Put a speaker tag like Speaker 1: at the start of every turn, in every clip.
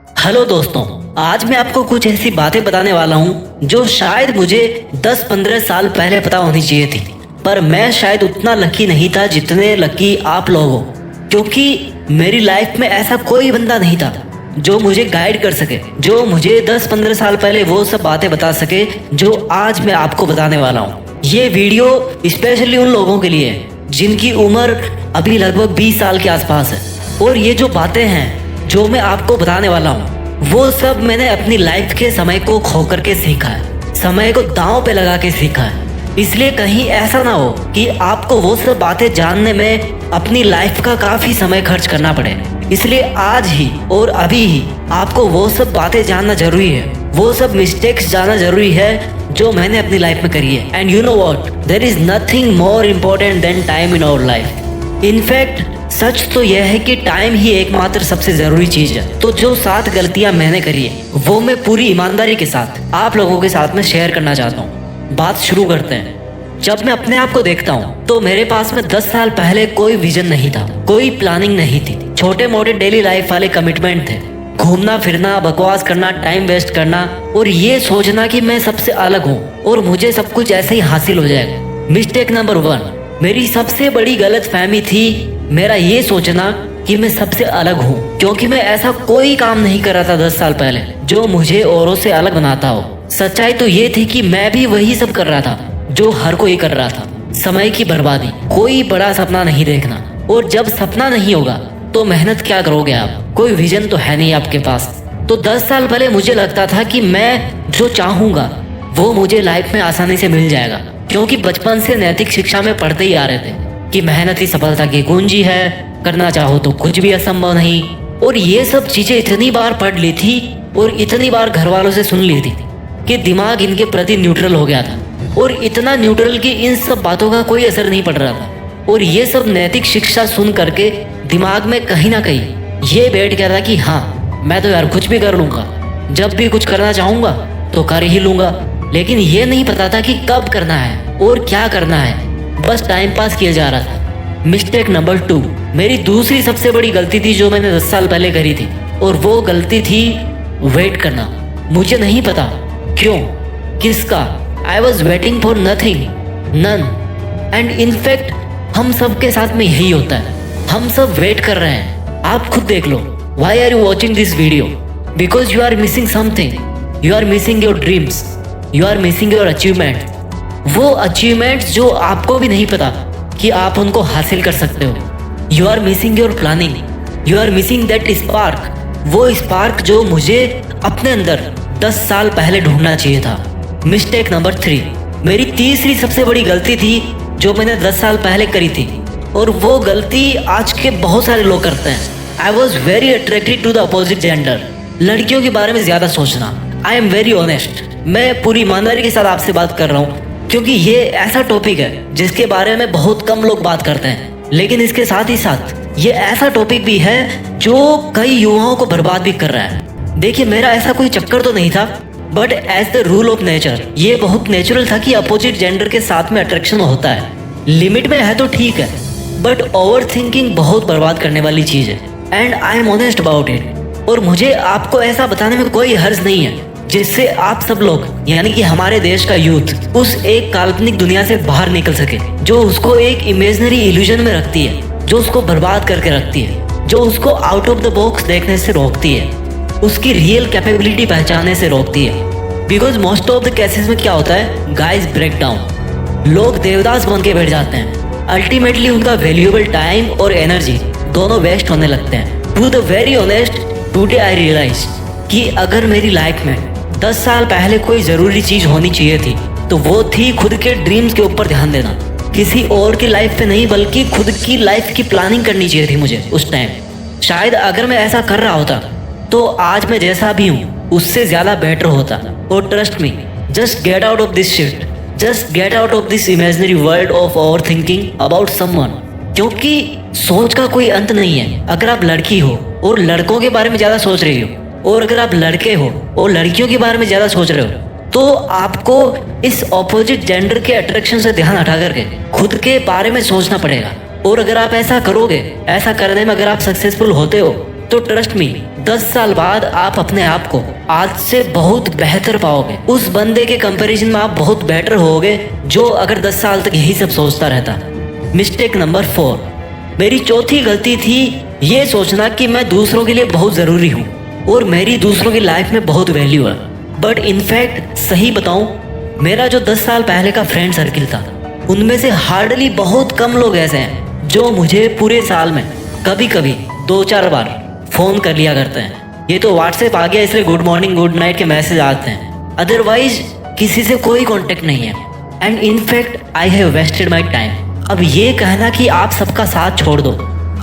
Speaker 1: Hello दोस्तों, आज मैं आपको कुछ ऐसी बातें बताने वाला हूँ जो शायद मुझे 10-15 साल पहले पता होनी चाहिए थी, पर मैं शायद उतना लकी नहीं था जितने लकी आप लोग हो, क्योंकि मेरी लाइफ में ऐसा कोई बंदा नहीं था जो मुझे गाइड कर सके, जो मुझे 10-15 साल पहले वो सब बातें बता सके जो आज मैं आपको बताने वाला हूँ। ये वीडियो स्पेशली उन लोगों के लिए है जिनकी उम्र अभी लगभग 20 साल के आसपास है, और ये जो बातें हैं जो मैं आपको बताने वाला हूँ वो सब मैंने अपनी लाइफ के समय को खो करके सीखा है, समय को दांव पे लगा के सीखा है। इसलिए कहीं ऐसा ना हो कि आपको वो सब बातें जानने में अपनी लाइफ का काफी समय खर्च करना पड़े। इसलिए आज ही और अभी ही आपको वो सब बातें जानना जरूरी है, वो सब मिस्टेक्स जानना जरूरी है जो मैंने अपनी लाइफ में करी है। And you know what, there is nothing more important than time in our life. In fact सच तो यह है कि टाइम ही एकमात्र सबसे जरूरी चीज है। तो जो 7 गलतियां मैंने करी है वो मैं पूरी ईमानदारी के साथ आप लोगों के साथ में शेयर करना चाहता हूँ। बात शुरू करते हैं। जब मैं अपने आप को देखता हूँ तो मेरे पास में 10 साल पहले कोई विजन नहीं था, कोई प्लानिंग नहीं थी, छोटे मोटे डेली लाइफ वाले कमिटमेंट थे, घूमना फिरना, बकवास करना, टाइम वेस्ट करना और ये सोचना कि मैं सबसे अलग हूँ और मुझे सब कुछ ऐसे ही हासिल हो जाएगा। मिस्टेक नंबर 1, मेरी सबसे बड़ी गलत फहमी थी मेरा ये सोचना कि मैं सबसे अलग हूँ, क्योंकि मैं ऐसा कोई काम नहीं कर रहा था 10 साल पहले जो मुझे औरों से अलग बनाता हो। सच्चाई तो ये थी कि मैं भी वही सब कर रहा था जो हर कोई कर रहा था। समय की बर्बादी, कोई बड़ा सपना नहीं देखना, और जब सपना नहीं होगा तो मेहनत क्या करोगे आप? कोई विजन तो है नहीं आपके पास। तो 10 साल पहले मुझे लगता था कि मैं जो चाहूंगा वो मुझे लाइफ में आसानी से मिल जाएगा, क्योंकि बचपन से नैतिक शिक्षा में पढ़ते ही आ रहे थे कि मेहनत ही सफलता की कुंजी है, करना चाहो तो कुछ भी असंभव नहीं। और ये सब चीजें इतनी बार पढ़ ली थी और इतनी बार घर वालों से सुन ली थी कि दिमाग इनके प्रति न्यूट्रल हो गया था, और इतना न्यूट्रल कि इन सब बातों का कोई असर नहीं पड़ रहा था। और ये सब नैतिक शिक्षा सुन करके दिमाग में कहीं ना कहीं ये बैठ गया था कि हाँ, मैं तो यार कुछ भी कर लूंगा, जब भी कुछ करना चाहूंगा तो कर ही लूंगा। लेकिन ये नहीं पता था कि कब करना है और क्या करना है, बस टाइम पास किया जा रहा था। मिस्टेक नंबर 2, मेरी दूसरी सबसे बड़ी गलती थी जो मैंने 10 साल पहले करी थी, और वो गलती थी वेट करना। मुझे नहीं पता क्यों, किसका। I was waiting for nothing, none. And in fact हम सब के साथ में यही होता है, हम सब वेट कर रहे हैं। आप खुद देख लो, why are you watching this video? Because you are missing something, you are missing your dreams, you are missing your achievement. वो अचीवमेंट्स जो आपको भी नहीं पता कि आप उनको हासिल कर सकते हो। You are missing your planning, you are missing that spark, वो स्पार्क जो मुझे अपने अंदर 10 साल पहले ढूंढना चाहिए था। मिस्टेक नंबर 3, मेरी तीसरी सबसे बड़ी गलती थी जो मैंने 10 साल पहले करी थी, और वो गलती आज के बहुत सारे लोग करते हैं। I was very attracted to the opposite gender, लड़कियों के बारे में ज्यादा सोचना। आई एम वेरी ऑनेस्ट, मैं पूरी ईमानदारी के साथ आपसे बात कर रहा हूँ, क्योंकि ये ऐसा टॉपिक है जिसके बारे में बहुत कम लोग बात करते हैं। लेकिन इसके साथ ही साथ ये ऐसा टॉपिक भी है जो कई युवाओं को बर्बाद भी कर रहा है। देखिए, मेरा ऐसा कोई चक्कर तो नहीं था, but as the rule of nature ये बहुत नेचुरल था कि अपोजिट जेंडर के साथ में अट्रैक्शन होता है। लिमिट में है तो ठीक है, बट ओवर थिंकिंग बहुत बर्बाद करने वाली चीज है। And I am honest about it. और मुझे आपको ऐसा बताने में कोई हर्ज नहीं है जिससे आप सब लोग, यानी कि हमारे देश का यूथ, उस एक काल्पनिक दुनिया से बाहर निकल सके जो उसको एक इमेजिनरी इल्यूजन में रखती है, जो उसको बर्बाद करके रखती है, जो उसको आउट ऑफ द बॉक्स देखने से रोकती है, उसकी रियल कैपेबिलिटी पहचानने से रोकती है। Because most of the cases में क्या होता है, गाइस ब्रेक डाउन, लोग देवदास बन के बैठ जाते हैं। अल्टीमेटली उनका वैल्यूएबल टाइम और एनर्जी दोनों वेस्ट होने लगते हैं। To the very honest, today I realize कि अगर मेरी लाइफ में 10 साल पहले कोई जरूरी चीज होनी चाहिए थी तो वो थी खुद के ड्रीम्स के ऊपर ध्यान देना। किसी और की लाइफ पे नहीं, बल्कि खुद की लाइफ की प्लानिंग करनी चाहिए थी मुझे उस टाइम। शायद अगर मैं ऐसा कर रहा होता तो आज मैं जैसा भी हूँ उससे ज्यादा बेटर होता। और trust me, just get out of this shit, just get out of this imaginary world of over thinking about someone. क्योंकि सोच का कोई अंत नहीं है। अगर आप लड़की हो और लड़कों के बारे में ज्यादा सोच रही हो, और अगर आप लड़के हो और लड़कियों के बारे में ज्यादा सोच रहे हो, तो आपको इस ऑपोजिट जेंडर के अट्रैक्शन से ध्यान हटा करके खुद के बारे में सोचना पड़ेगा। और अगर आप ऐसा करोगे, ऐसा करने में अगर आप सक्सेसफुल होते हो, तो ट्रस्ट मी 10 साल बाद आप अपने आप को आज से बहुत बेहतर पाओगे। उस बंदे के कंपैरिजन में आप बहुत बेटर होगे जो अगर 10 साल तक यही सब सोचता रहता। मिस्टेक नंबर 4, मेरी चौथी गलती थी ये सोचना कि मैं दूसरों के लिए बहुत ज़रूरी हूँ और मेरी दूसरों की लाइफ में बहुत वैल्यू है। बट इनफैक्ट सही बताऊँ, मेरा जो 10 साल पहले का फ्रेंड सर्किल था उनमें से हार्डली बहुत कम लोग ऐसे हैं जो मुझे पूरे साल में कभी कभी 2-4 बार फ़ोन कर लिया करते हैं। ये तो व्हाट्सएप आ गया इसलिए गुड मॉर्निंग गुड नाइट के मैसेज आते हैं, अदरवाइज किसी से कोई कांटेक्ट नहीं है। And in fact I have wasted my time. अब ये कहना कि आप सबका साथ छोड़ दो,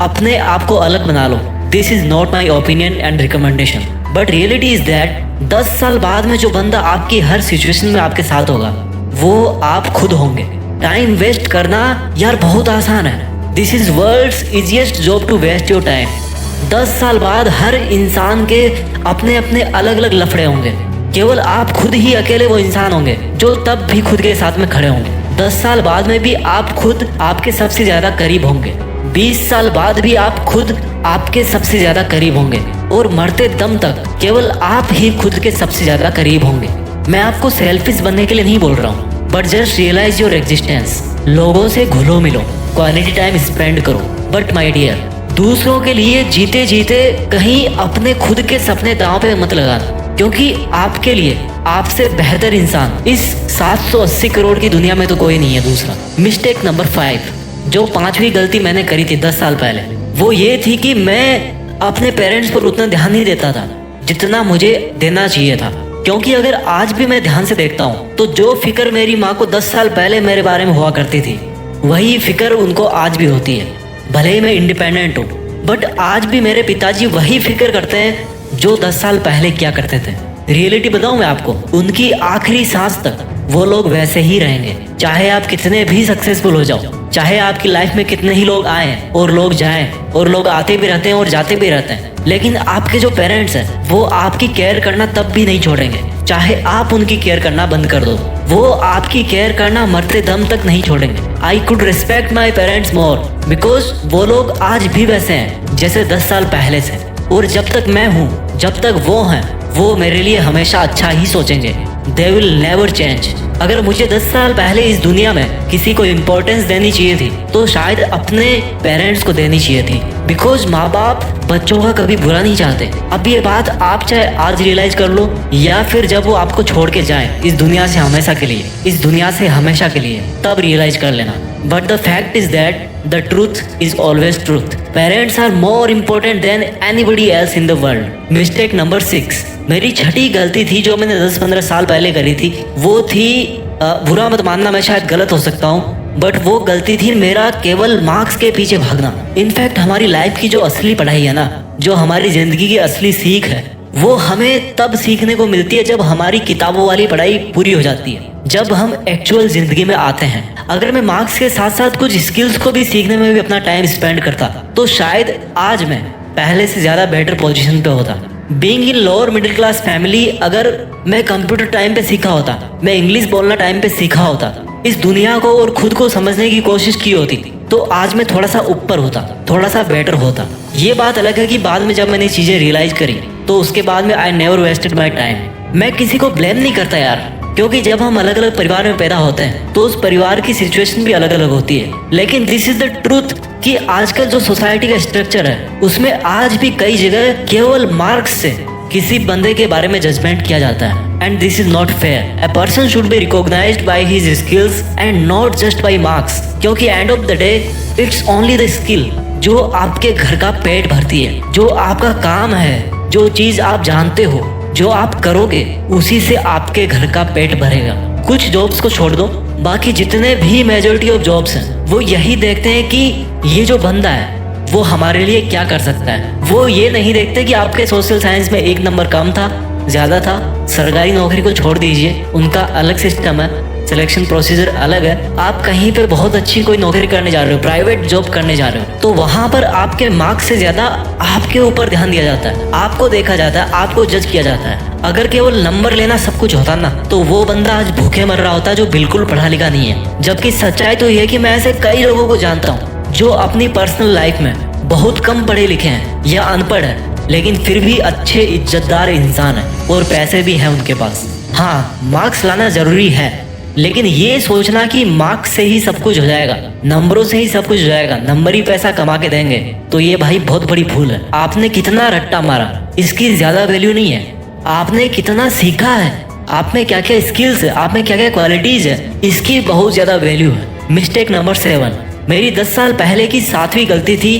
Speaker 1: अपने आप को अलग बना लो, this is not my opinion and recommendation, but reality is that 10 साल बाद में जो बंदा आपकी हर सिचुएशन में आपके साथ होगा वो आप खुद होंगे। टाइम वेस्ट करना यार बहुत आसान है। This is world's easiest job to waste your time. 10 साल बाद हर इंसान के अपने अपने अलग अलग लफड़े होंगे, केवल आप खुद ही अकेले वो इंसान होंगे जो तब भी खुद के साथ में खड़े होंगे। 10 साल बाद में भी आप खुद आपके सबसे ज्यादा करीब होंगे। 20 साल बाद भी आप खुद आपके सबसे ज्यादा करीब होंगे और मरते दम तक केवल आप ही खुद के सबसे ज्यादा करीब होंगे। मैं आपको सेल्फिश बनने के लिए नहीं बोल रहा हूँ, but just realize your existence. लोगों से घुलो मिलो, क्वालिटी टाइम स्पेंड करो, बट माय डियर दूसरों के लिए जीते जीते कहीं अपने खुद के सपने दांव पे मत लगाना, क्योंकि आपके लिए आपसे बेहतर इंसान इस 780 करोड़ की दुनिया में तो कोई नहीं है। दूसरा मिस्टेक नंबर 5, जो 5वीं गलती मैंने करी थी 10 साल पहले, वो ये थी कि मैं अपने पेरेंट्स पर उतना ध्यान नहीं देता था जितना मुझे देना चाहिए था। क्योंकि अगर आज भी मैं ध्यान से देखता हूँ तो जो फिक्र मेरी माँ को 10 साल पहले मेरे बारे में हुआ करती थी वही फिक्र उनको आज भी होती है। भले ही मैं इंडिपेंडेंट हूँ, बट आज भी मेरे पिताजी वही फिक्र करते हैं जो 10 साल पहले क्या करते थे। रियलिटी बताऊँ मैं आपको, उनकी आखिरी सांस तक वो लोग वैसे ही रहेंगे। चाहे आप कितने भी सक्सेसफुल हो जाओ, चाहे आपकी लाइफ में कितने ही लोग आए और लोग जाएं और लोग आते भी रहते हैं और जाते भी रहते हैं, लेकिन आपके जो पेरेंट्स हैं वो आपकी केयर करना तब भी नहीं छोड़ेंगे। चाहे आप उनकी केयर करना बंद कर दो, वो आपकी केयर करना मरते दम तक नहीं छोड़ेंगे। I could respect my parents more because वो लोग आज भी वैसे हैं जैसे 10 साल पहले से, और जब तक मैं हूँ, जब तक वो हैं, वो मेरे लिए हमेशा अच्छा ही सोचेंगे। They will never change. अगर मुझे 10 साल पहले इस दुनिया में किसी को इम्पोर्टेंस देनी चाहिए थी तो शायद अपने पेरेंट्स को देनी चाहिए थी, बिकॉज माँ बाप बच्चों का कभी बुरा नहीं चाहते। अब ये बात आप चाहे आज रियलाइज कर लो या फिर जब वो आपको छोड़ के जाए इस दुनिया से हमेशा के लिए, इस दुनिया से हमेशा के लिए, तब रियलाइज कर लेना। But the fact is that the truth is always truth. Parents are more important than anybody else in the world. Mistake number 6, मेरी छठी गलती थी जो मैंने 10-15 साल पहले करी थी, वो थी बुरा मत मानना, मैं शायद गलत हो सकता हूँ, बट वो गलती थी मेरा केवल मार्क्स के पीछे भागना। इनफैक्ट हमारी लाइफ की जो असली पढ़ाई है ना, जो हमारी जिंदगी की असली सीख है, वो हमें तब सीखने को मिलती है जब हमारी किताबों वाली पढ़ाई पूरी हो जाती है, जब हम एक्चुअल जिंदगी में आते हैं। अगर मैं मार्क्स के साथ साथ कुछ स्किल्स को भी सीखने में भी अपना टाइम स्पेंड करता तो शायद आज मैं पहले से ज्यादा बेटर पोजीशन पे होता। Being in lower middle class family, अगर मैं कंप्यूटर टाइम पे सीखा होता, मैं इंग्लिश बोलना टाइम पे सीखा होता, इस दुनिया को और खुद को समझने की कोशिश की होती, तो आज मैं थोड़ा सा ऊपर होता, थोड़ा सा बेटर होता। ये बात अलग है कि बाद में जब मैंने चीजें रियलाइज करी तो उसके बाद में I never wasted my time. मैं किसी को ब्लेम नहीं करता यार, क्योंकि जब हम अलग अलग परिवार में पैदा होते हैं तो उस परिवार की सिचुएशन भी अलग अलग होती है। लेकिन दिस इज द ट्रूथ कि आजकल जो सोसाइटी का स्ट्रक्चर है उसमें आज भी कई जगह केवल मार्क्स से किसी बंदे के बारे में जजमेंट किया जाता है, and this is not fair. A person should be recognized by his skills and not just by marks, क्योंकि end of the day it's only the skill जो आपके घर का पेट भरती है, जो आपका काम है, जो चीज आप जानते हो, जो आप करोगे उसी से आपके घर का पेट भरेगा। कुछ जॉब्स को छोड़ दो, बाकी जितने भी मेजॉरिटी ऑफ जॉब्स हैं वो यही देखते हैं कि ये जो बंदा है वो हमारे लिए क्या कर सकता है। वो ये नहीं देखते कि आपके सोशल साइंस में 1 नंबर कम था, ज्यादा था। सरकारी नौकरी को छोड़ दीजिए, उनका अलग सिस्टम है, सिलेक्शन प्रोसीजर अलग है। आप कहीं पर बहुत अच्छी कोई नौकरी करने जा रहे हो, प्राइवेट जॉब करने जा रहे हो, तो वहां पर आपके मार्क्स से ज्यादा आपके ऊपर ध्यान दिया जाता है, आपको देखा जाता है, आपको जज किया जाता है। अगर केवल नंबर लेना सब कुछ होता ना तो वो बंदा आज भूखे मर रहा होता जो बिल्कुल पढ़ा लिखा नहीं है। जबकि सच्चाई तो ये है कि मैं ऐसे कई लोगों को जानता हूँ जो अपनी पर्सनल लाइफ में बहुत कम पढ़े लिखे हैं या अनपढ़ है, लेकिन फिर भी अच्छे इज्जतदार इंसान है और पैसे भी हैं उनके पास। हाँ, मार्क्स लाना जरूरी है, लेकिन ये सोचना कि मार्क्स से ही सब कुछ हो जाएगा, नंबरों से ही सब कुछ हो जाएगा, नंबर ही पैसा कमा के देंगे, तो ये भाई बहुत बड़ी भूल है। आपने कितना रट्टा मारा, इसकी ज्यादा वैल्यू नहीं है। आपने कितना सीखा है, आप में क्या क्या स्किल्स है, आप में क्या क्या क्वालिटीज है, इसकी बहुत ज्यादा वैल्यू है। मिस्टेक नंबर 7, मेरी 10 साल पहले की 7वीं गलती थी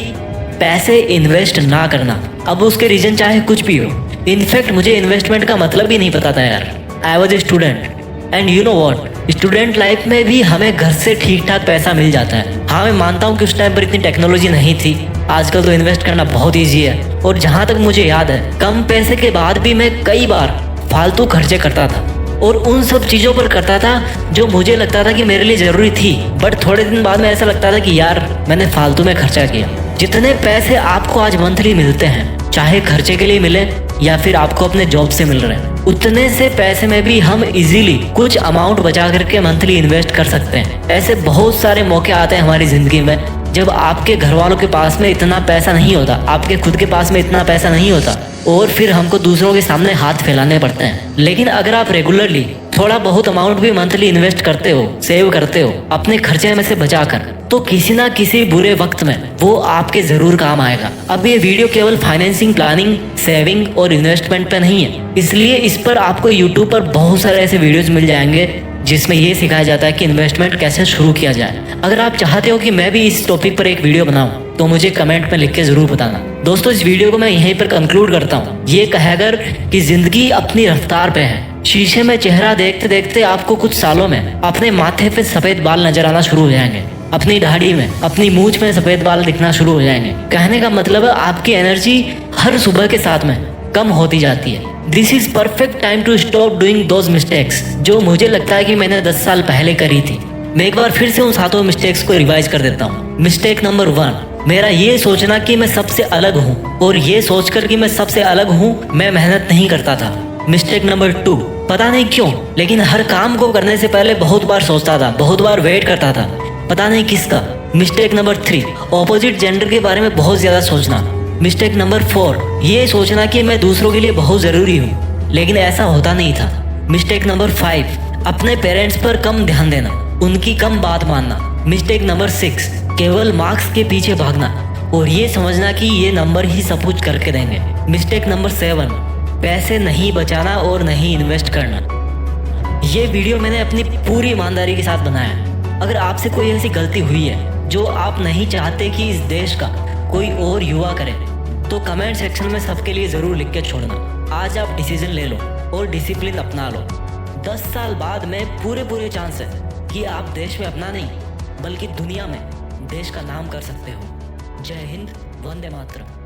Speaker 1: पैसे इन्वेस्ट ना करना। अब उसके रीजन चाहे कुछ भी हो, इनफैक्ट मुझे इन्वेस्टमेंट का मतलब भी नहीं पता था यार। I was a student and you know what, student life में भी हमें घर से ठीक ठाक पैसा मिल जाता है। हाँ, मैं मानता हूँ कि उस टाइम पर इतनी टेक्नोलॉजी नहीं थी, आजकल तो इन्वेस्ट करना बहुत ईजी है। और जहाँ तक मुझे याद है, कम पैसे के बाद भी मैं कई बार फालतू खर्चे करता था और उन सब चीज़ों पर करता था जो मुझे लगता था कि मेरे लिए ज़रूरी थी, बट थोड़े दिन बाद में ऐसा लगता था कि यार मैंने फालतू में खर्चा किया। जितने पैसे आपको आज मंथली मिलते हैं, चाहे खर्चे के लिए मिले या फिर आपको अपने जॉब से मिल रहे हैं, उतने से पैसे में भी हम इजीली कुछ अमाउंट बचा करके मंथली इन्वेस्ट कर सकते हैं। ऐसे बहुत सारे मौके आते हैं हमारी ज़िंदगी में जब आपके घर वालों के पास में इतना पैसा नहीं होता, आपके खुद के पास में इतना पैसा नहीं होता, और फिर हमको दूसरों के सामने हाथ फैलाने पड़ते हैं। लेकिन अगर आप रेगुलरली थोड़ा बहुत अमाउंट भी मंथली इन्वेस्ट करते हो, सेव करते हो अपने खर्चे में से बचाकर, तो किसी ना किसी बुरे वक्त में वो आपके जरूर काम आएगा। अब ये वीडियो केवल फाइनेंसिंग, प्लानिंग, सेविंग और इन्वेस्टमेंट पे नहीं है, इसलिए इस पर आपको यूट्यूब पर बहुत सारे ऐसे वीडियोस मिल जाएंगे जिसमें ये सिखाया जाता है कि इन्वेस्टमेंट कैसे शुरू किया जाए। अगर आप चाहते हो कि मैं भी इस टॉपिक पर एक वीडियो बनाऊं तो मुझे कमेंट में लिख के जरूर बताना। दोस्तों, इस वीडियो को मैं यहीं पर कंक्लूड करता हूँ, ये कहकर कि जिंदगी अपनी रफ्तार पे है। शीशे में चेहरा देखते देखते आपको कुछ सालों में अपने माथे पे सफेद बाल नजर आना शुरू हो जाएंगे, अपनी दाढ़ी में, अपनी मूंछ में सफेद बाल दिखना शुरू हो जाएंगे। कहने का मतलब है आपकी एनर्जी हर सुबह के साथ में कम होती जाती है। This is perfect time to stop doing those mistakes जो मुझे लगता है कि मैंने 10 साल पहले करी थी। मैं एक बार फिर से उन 7 मिस्टेक्स को रिवाइज कर देता हूँ। मिस्टेक नंबर 1, मेरा ये सोचना कि मैं सबसे अलग हूँ, और ये सोचकर कि मैं सबसे अलग हूँ मैं मेहनत नहीं करता था। मिस्टेक नंबर 2, पता नहीं क्यों लेकिन हर काम को करने से पहले बहुत बार सोचता था, बहुत बार वेट करता था, पता नहीं किसका। मिस्टेक नंबर 3, ऑपोजिट जेंडर के बारे में बहुत ज्यादा सोचना। मिस्टेक नंबर 4, ये सोचना कि मैं दूसरों के लिए बहुत ज़रूरी हूँ, लेकिन ऐसा होता नहीं था। मिस्टेक नंबर 5, अपने पेरेंट्स पर कम ध्यान देना, उनकी कम बात मानना। मिस्टेक नंबर 6, केवल मार्क्स के पीछे भागना और ये समझना कि ये नंबर ही सब कुछ करके देंगे। मिस्टेक नंबर 7, पैसे नहीं बचाना और नहीं इन्वेस्ट करना। ये वीडियो मैंने अपनी पूरी ईमानदारी के साथ बनाया। अगर आपसे कोई ऐसी गलती हुई है जो आप नहीं चाहते कि इस देश का कोई और युवा करे, तो कमेंट सेक्शन में सबके लिए ज़रूर लिख के छोड़ना। आज आप डिसीजन ले लो और डिसिप्लिन अपना लो। 10 साल बाद में पूरे चांस है कि आप देश में अपना नहीं बल्कि दुनिया में देश का नाम कर सकते हो। जय हिंद, वंदे मातरम।